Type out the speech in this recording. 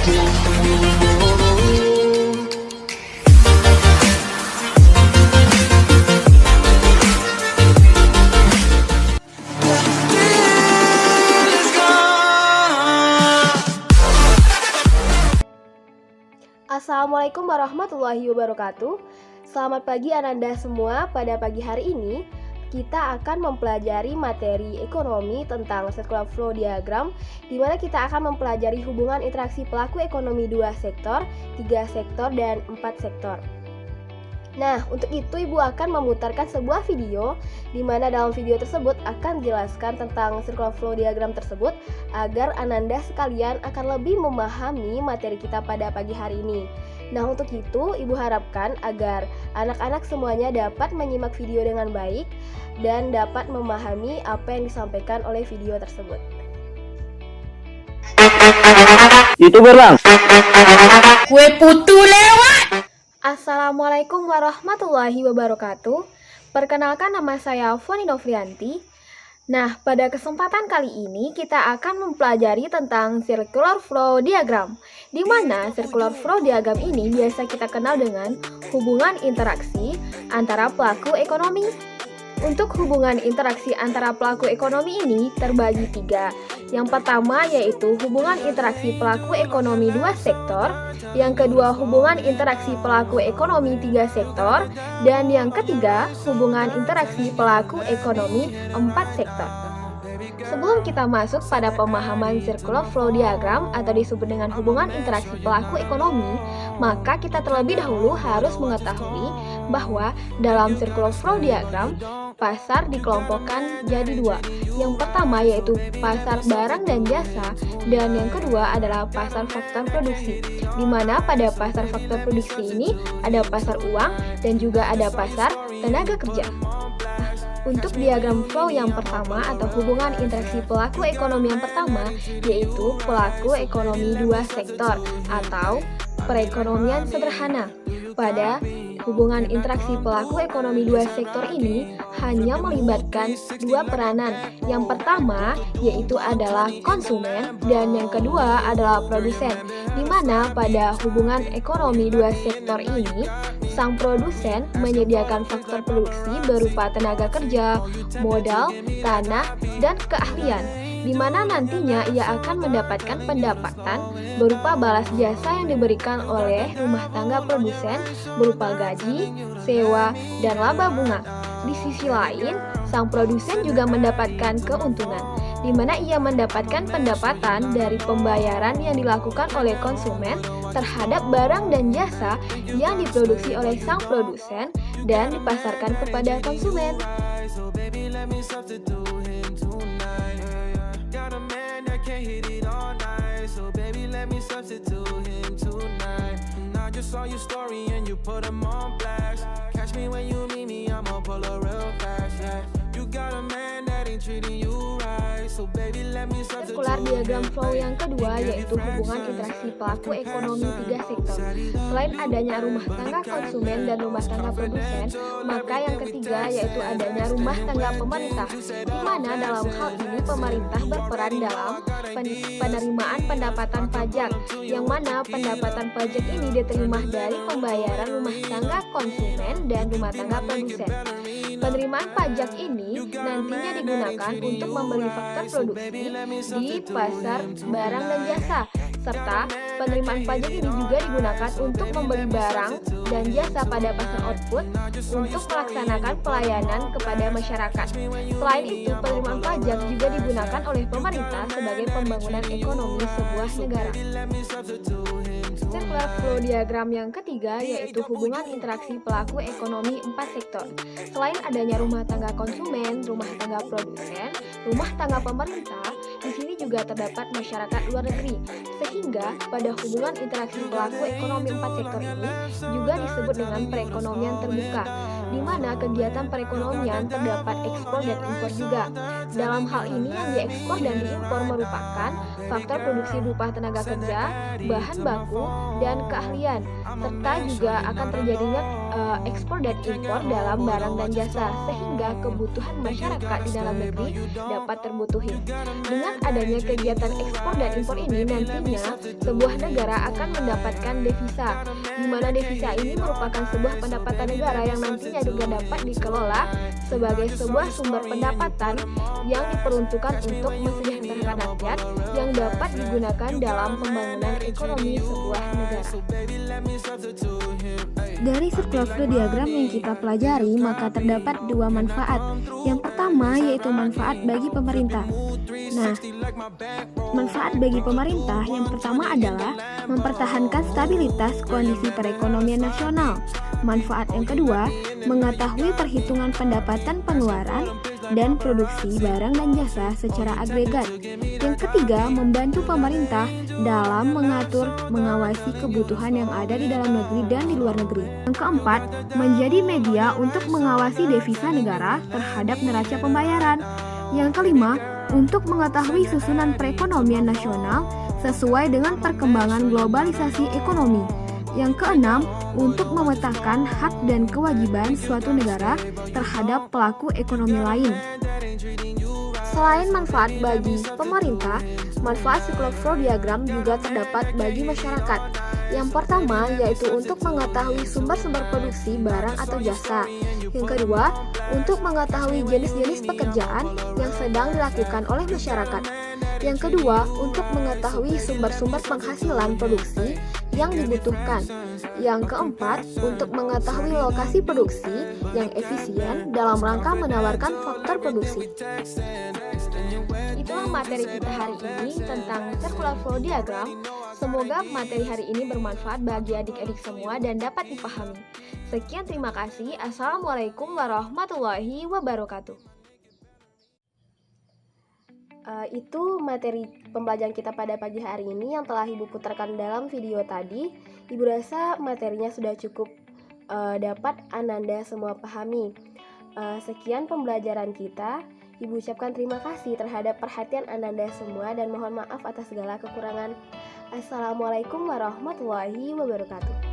Assalamualaikum warahmatullahi wabarakatuh. Selamat pagi Ananda semua. Pada pagi hari ini kita akan mempelajari materi ekonomi tentang circular flow diagram, di mana kita akan mempelajari hubungan interaksi pelaku ekonomi 2 sektor, 3 sektor, dan 4 sektor. Nah, untuk itu Ibu akan memutarkan sebuah video di mana dalam video tersebut akan dijelaskan tentang circular flow diagram tersebut agar Ananda sekalian akan lebih memahami materi kita pada pagi hari ini. Nah, untuk itu Ibu harapkan agar anak-anak semuanya dapat menyimak video dengan baik dan dapat memahami apa yang disampaikan oleh video tersebut. YouTuber Bang. Kue putu lewat. Assalamualaikum warahmatullahi wabarakatuh. Perkenalkan, nama saya Foni Novrianti. Nah, pada kesempatan kali ini kita akan mempelajari tentang circular flow diagram, di mana circular flow diagram ini biasa kita kenal dengan hubungan interaksi antara pelaku ekonomi. Untuk hubungan interaksi antara pelaku ekonomi ini terbagi 3. Yang pertama yaitu hubungan interaksi pelaku ekonomi 2 sektor, yang kedua hubungan interaksi pelaku ekonomi 3 sektor, dan yang ketiga hubungan interaksi pelaku ekonomi 4 sektor. Sebelum kita masuk pada pemahaman circular flow diagram atau disebut dengan hubungan interaksi pelaku ekonomi, maka kita terlebih dahulu harus mengetahui bahwa dalam circular flow diagram, pasar dikelompokkan jadi 2. Yang pertama yaitu pasar barang dan jasa, dan yang kedua adalah pasar faktor produksi, di mana pada pasar faktor produksi ini ada pasar uang dan juga ada pasar tenaga kerja. Untuk diagram flow yang pertama atau hubungan interaksi pelaku ekonomi yang pertama yaitu pelaku ekonomi 2 sektor atau perekonomian sederhana. Pada hubungan interaksi pelaku ekonomi 2 sektor ini hanya melibatkan 2 peranan. Yang pertama yaitu adalah konsumen dan yang kedua adalah produsen, di mana pada hubungan ekonomi 2 sektor ini sang produsen menyediakan faktor produksi berupa tenaga kerja, modal, tanah, dan keahlian, di mana nantinya ia akan mendapatkan pendapatan berupa balas jasa yang diberikan oleh rumah tangga produsen berupa gaji, sewa, dan laba bunga. Di sisi lain, sang produsen juga mendapatkan keuntungan, di mana ia mendapatkan pendapatan dari pembayaran yang dilakukan oleh konsumen terhadap barang dan jasa yang diproduksi oleh sang produsen dan dipasarkan kepada konsumen. Sirkular diagram flow yang kedua yaitu hubungan interaksi pelaku ekonomi 3 sektor. Selain adanya rumah tangga konsumen dan rumah tangga produsen, maka yang ketiga yaitu adanya rumah tangga pemerintah, di mana dalam hal ini pemerintah berperan dalam penerimaan pendapatan pajak, yang mana pendapatan pajak ini diterima dari pembayaran rumah tangga konsumen dan rumah tangga produsen. Penerimaan pajak ini nantinya digunakan untuk membeli faktor produksi di pasar barang dan jasa, serta penerimaan pajak ini juga digunakan untuk membeli barang dan jasa pada pasar output untuk melaksanakan pelayanan kepada masyarakat. Selain itu, penerimaan pajak juga digunakan oleh pemerintah sebagai pembangunan ekonomi sebuah negara. Circular flow diagram yang ketiga yaitu hubungan interaksi pelaku ekonomi 4 sektor. Selain adanya rumah tangga konsumen, rumah tangga produsen, rumah tangga pemerintah, di sini juga terdapat masyarakat luar negeri. Sehingga pada hubungan interaksi pelaku ekonomi 4 sektor ini juga disebut dengan perekonomian terbuka, di mana kegiatan perekonomian terdapat ekspor dan impor juga. Dalam hal ini yang diekspor dan diimpor merupakan faktor produksi berupa tenaga kerja, bahan baku, dan keahlian, serta juga akan terjadinya ekspor dan impor dalam barang dan jasa, sehingga kebutuhan masyarakat di dalam negeri dapat terbutuhi. Dengan adanya kegiatan ekspor dan impor ini, nantinya sebuah negara akan mendapatkan devisa, di mana devisa ini merupakan sebuah pendapatan negara yang nantinya juga dapat dikelola sebagai sebuah sumber pendapatan yang diperuntukkan untuk mesejahterakan rakyat yang dapat digunakan dalam pembangunan ekonomi sebuah negara. Dari circular flow diagram yang kita pelajari, maka terdapat dua manfaat. Yang pertama yaitu manfaat bagi pemerintah. Nah, manfaat bagi pemerintah yang pertama adalah mempertahankan stabilitas kondisi perekonomian nasional. Manfaat yang kedua, mengetahui perhitungan pendapatan pengeluaran dan produksi barang dan jasa secara agregat. Yang ketiga, membantu pemerintah dalam mengatur, mengawasi kebutuhan yang ada di dalam negeri dan di luar negeri. Yang keempat, menjadi media untuk mengawasi devisa negara terhadap neraca pembayaran. Yang kelima, untuk mengetahui susunan perekonomian nasional sesuai dengan perkembangan globalisasi ekonomi. Yang keenam, untuk memetakan hak dan kewajiban suatu negara terhadap pelaku ekonomi lain. Selain manfaat bagi pemerintah, manfaat circular flow diagram juga terdapat bagi masyarakat. Yang pertama yaitu untuk mengetahui sumber-sumber produksi barang atau jasa. Yang kedua, untuk mengetahui jenis-jenis pekerjaan yang sedang dilakukan oleh masyarakat. Yang kedua, untuk mengetahui sumber-sumber penghasilan produksi yang dibutuhkan. Yang keempat, untuk mengetahui lokasi produksi yang efisien dalam rangka menawarkan faktor produksi. Itulah materi kita hari ini tentang circular flow diagram. Semoga materi hari ini bermanfaat bagi adik-adik semua dan dapat dipahami. Sekian, terima kasih. Assalamualaikum warahmatullahi wabarakatuh. Itu materi pembelajaran kita pada pagi hari ini yang telah Ibu putarkan dalam video tadi. Ibu rasa materinya sudah cukup dapat Ananda semua pahami. Sekian pembelajaran kita. Ibu ucapkan terima kasih terhadap perhatian Ananda semua dan mohon maaf atas segala kekurangan. Assalamualaikum warahmatullahi wabarakatuh.